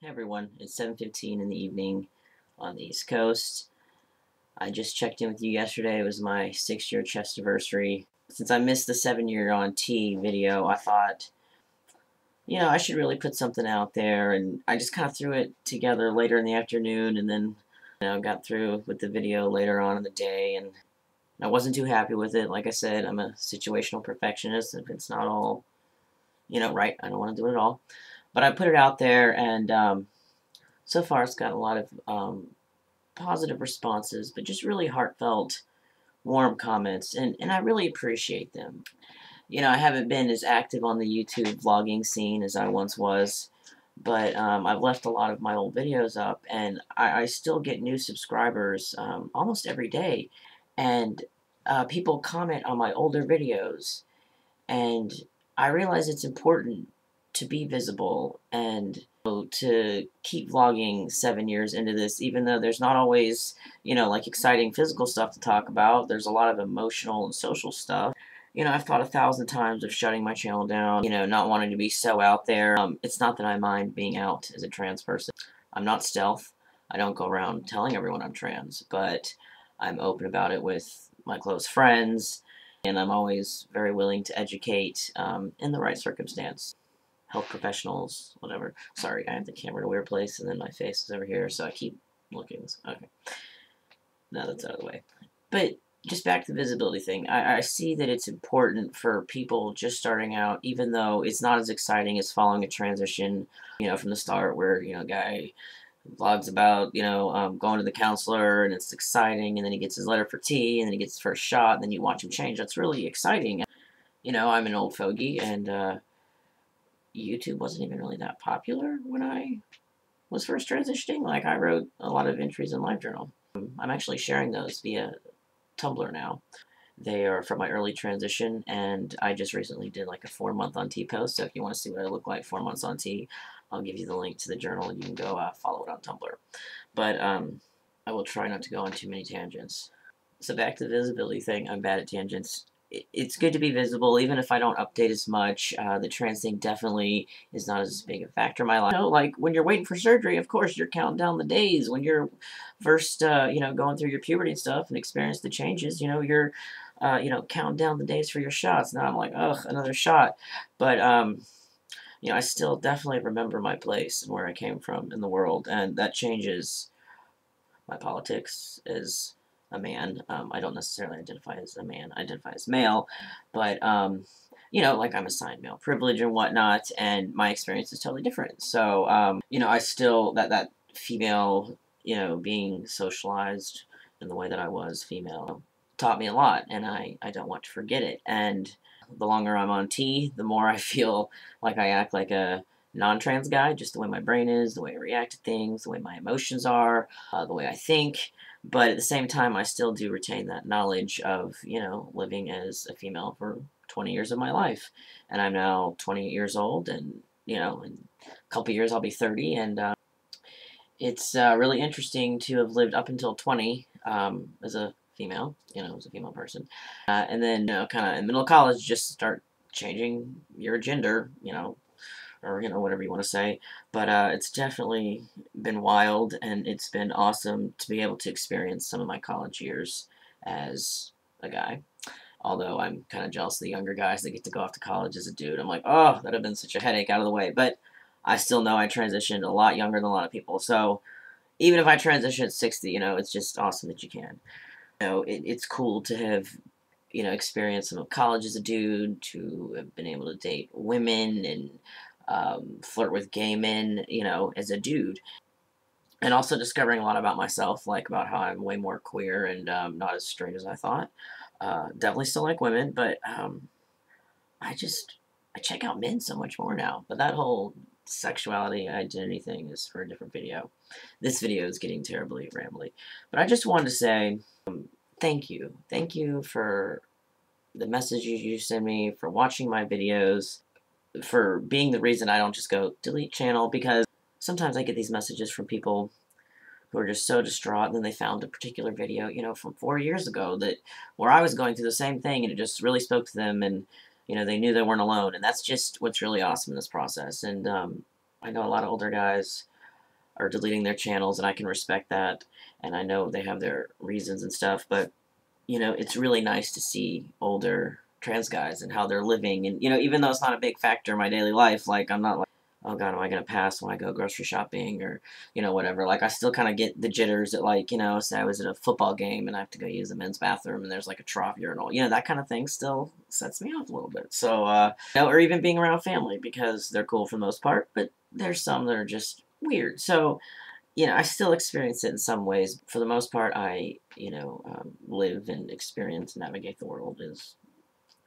Hey everyone, it's 7:15 in the evening on the East Coast. I just checked in with you yesterday. It was my 6-year chess anniversary. Since I missed the 7-year on T video, I thought, I should really put something out there, and I just kind of threw it together later in the afternoon, and then, got through with the video later on in the day, and I wasn't too happy with it. Like I said, I'm a situational perfectionist. If it's not all, right, I don't want to do it at all. But I put it out there, and so far it's got a lot of positive responses, but just really heartfelt, warm comments, and I really appreciate them. I haven't been as active on the YouTube vlogging scene as I once was, but I've left a lot of my old videos up, and I still get new subscribers almost every day, and people comment on my older videos, and I realize it's important to be visible and to keep vlogging 7 years into this, even though there's not always, like exciting physical stuff to talk about. There's a lot of emotional and social stuff. I've thought 1,000 times of shutting my channel down, not wanting to be so out there. It's not that I mind being out as a trans person. I'm not stealth. I don't go around telling everyone I'm trans, but I'm open about it with my close friends, and I'm always very willing to educate in the right circumstance. Health professionals, whatever. Sorry, I have the camera in a weird place, and then my face is over here, so I keep looking. Okay. Now that's out of the way. But just back to the visibility thing. I see that it's important for people just starting out, even though it's not as exciting as following a transition, from the start where, a guy vlogs about, going to the counselor, and it's exciting, and then he gets his letter for T, and then he gets his first shot, and then you watch him change. That's really exciting. I'm an old fogey, and YouTube wasn't even really that popular when I was first transitioning. Like, I wrote a lot of entries in LiveJournal. I'm actually sharing those via Tumblr now. They are from my early transition, and I just recently did like a 4-month on T post, so if you want to see what I look like 4 months on T, I'll give you the link to the journal, and you can go follow it on Tumblr. But I will try not to go on too many tangents. So back to the visibility thing, I'm bad at tangents. It's good to be visible, even if I don't update as much. The trans thing definitely is not as big a factor in my life. Like when you're waiting for surgery, of course, you're counting down the days. When you're first, going through your puberty and stuff and experience the changes, you're, counting down the days for your shots. Now I'm like, ugh, another shot. But, I still definitely remember my place and where I came from in the world, and that changes my politics as a man. I don't necessarily identify as a man. I identify as male, but, like I'm assigned male privilege and whatnot, and my experience is totally different. So, I still, that female, being socialized in the way that I was female taught me a lot, and I don't want to forget it. And the longer I'm on T, the more I feel like I act like a non-trans guy, just the way my brain is, the way I react to things, the way my emotions are, the way I think. But at the same time, I still do retain that knowledge of, living as a female for 20 years of my life. And I'm now 28 years old, and, in a couple years I'll be 30, and it's really interesting to have lived up until 20 as a female, as a female person. And then, kind of in the middle of college, just start changing your gender, or, whatever you want to say. But it's definitely been wild, and it's been awesome to be able to experience some of my college years as a guy. Although I'm kind of jealous of the younger guys that get to go off to college as a dude. I'm like, oh, that would have been such a headache out of the way. But I still know I transitioned a lot younger than a lot of people. So even if I transition at 60, it's just awesome that you can. It's cool to have, experienced some of college as a dude, to have been able to date women and flirt with gay men, as a dude. And also discovering a lot about myself, like about how I'm way more queer and not as straight as I thought. Definitely still like women, but I check out men so much more now. But that whole sexuality identity thing is for a different video. This video is getting terribly rambly. But I just wanted to say thank you. Thank you for the messages you send me, for watching my videos, for being the reason I don't just go delete channel, because sometimes I get these messages from people who are just so distraught, and then they found a particular video, from 4 years ago where I was going through the same thing, and it just really spoke to them, and, they knew they weren't alone, and that's just what's really awesome in this process. And I know a lot of older guys are deleting their channels, and I can respect that, and I know they have their reasons and stuff, but, you know, it's really nice to see older trans guys and how they're living, and, you know, even though it's not a big factor in my daily life, like, I'm not like, oh god, am I gonna pass when I go grocery shopping, or, you know, whatever. Like, I still kind of get the jitters at, like, you know, say I was at a football game and I have to go use the men's bathroom and there's like a trough urinal, you know, that kind of thing still sets me off a little bit. So, you know, or even being around family, because they're cool for the most part, but there's some that are just weird. So, you know, I still experience it in some ways. For the most part, I, you know, live and experience, navigate the world as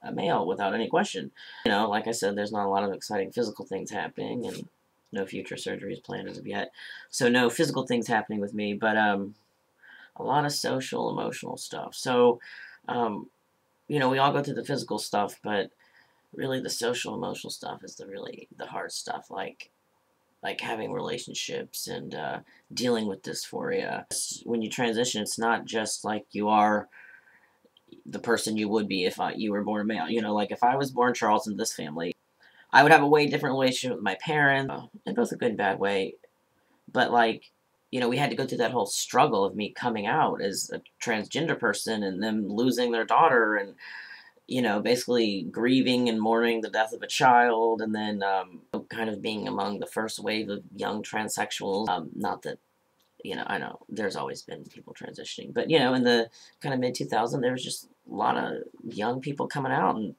a male without any question. You know, like I said, there's not a lot of exciting physical things happening, and no future surgeries planned as of yet. So no physical things happening with me, but a lot of social, emotional stuff. So, you know, we all go through the physical stuff, but really the social, emotional stuff is the hard stuff. Like having relationships and dealing with dysphoria. When you transition, it's not just like you are the person you would be if you were born a male. You know, like if I was born Charles in this family, I would have a way different relationship with my parents, in both a good and bad way. But like, you know, we had to go through that whole struggle of me coming out as a transgender person and them losing their daughter, and, you know, basically grieving and mourning the death of a child, and then kind of being among the first wave of young transsexuals. Not that, you know, I know there's always been people transitioning, but, you know, in the kind of mid-2000s, there was just a lot of young people coming out and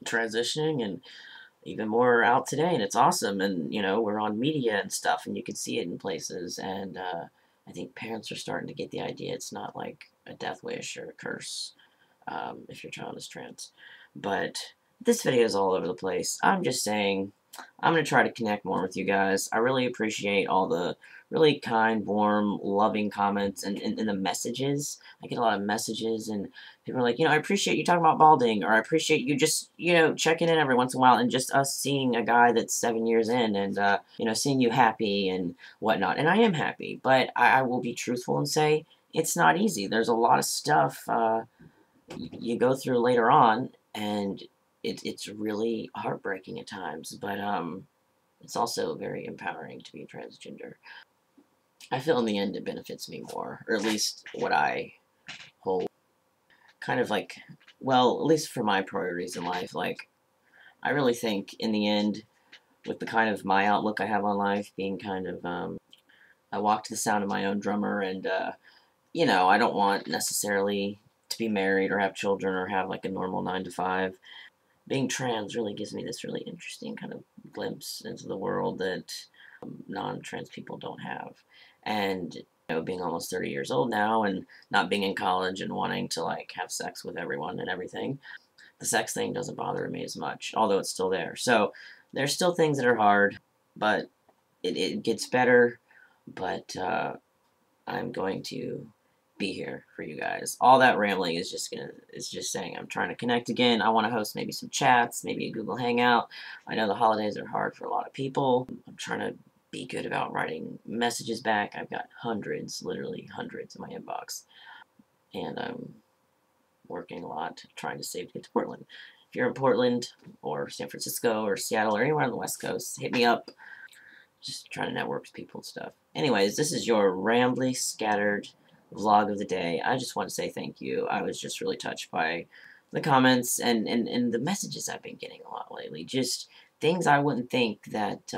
transitioning, and even more out today, and it's awesome. And, you know, we're on media and stuff, and you can see it in places, and I think parents are starting to get the idea it's not like a death wish or a curse if your child is trans. But this video is all over the place. I'm just saying, I'm going to try to connect more with you guys. I really appreciate all the really kind, warm, loving comments and the messages. I get a lot of messages, and people are like, you know, I appreciate you talking about balding, or I appreciate you just, you know, checking in every once in a while, and just us seeing a guy that's 7 years in, and, you know, seeing you happy and whatnot. And I am happy, but I will be truthful and say it's not easy. There's a lot of stuff you go through later on, and it's really heartbreaking at times, but it's also very empowering to be transgender. I feel in the end it benefits me more, or at least what I hold kind of like, well, at least for my priorities in life. Like, I really think in the end, with the kind of my outlook I have on life being kind of, I walk to the sound of my own drummer, and, you know, I don't want necessarily to be married or have children or have like a normal 9 to 5. Being trans really gives me this really interesting kind of glimpse into the world that non-trans people don't have. And, you know, being almost 30 years old now, and not being in college and wanting to like have sex with everyone and everything, the sex thing doesn't bother me as much, although it's still there. So there's still things that are hard, but it gets better. But I'm going to be here for you guys. All that rambling is just saying I'm trying to connect again. I want to host maybe some chats, maybe a Google Hangout. I know the holidays are hard for a lot of people. I'm trying to be good about writing messages back. I've got hundreds, literally hundreds in my inbox, and I'm working a lot trying to save to get to Portland. If you're in Portland or San Francisco or Seattle or anywhere on the West Coast, hit me up. Just trying to network with people and stuff. Anyways, this is your rambly, scattered vlog of the day. I just want to say thank you. I was just really touched by the comments and the messages I've been getting a lot lately. Just things I wouldn't think that,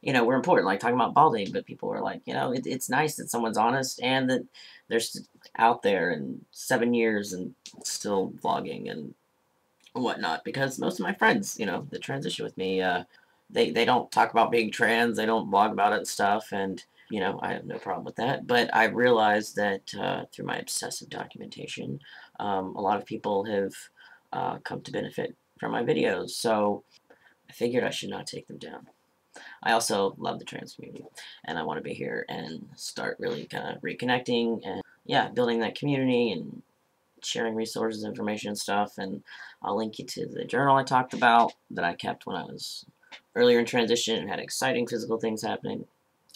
you know, were important, like talking about balding, but people were like, you know, it's nice that someone's honest and that they're out there in 7 years and still vlogging and whatnot, because most of my friends, you know, that transition with me, they don't talk about being trans, they don't blog about it and stuff, and, you know, I have no problem with that, but I realized that through my obsessive documentation, a lot of people have come to benefit from my videos, so I figured I should not take them down. I also love the trans community, and I want to be here and start really kind of reconnecting and, yeah, building that community and sharing resources, information, and stuff, and I'll link you to the journal I talked about that I kept when I was earlier in transition and had exciting physical things happening.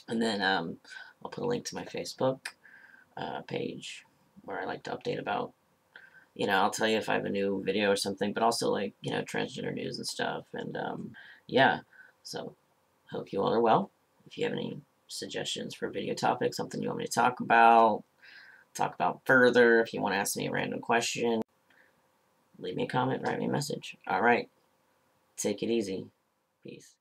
And then I'll put a link to my Facebook page where I like to update about, you know, I'll tell you if I have a new video or something, but also like, you know, transgender news and stuff. And yeah, so hope you all are well. If you have any suggestions for video topics, something you want me to talk about further. If you want to ask me a random question, leave me a comment, write me a message. All right. Take it easy. Peace.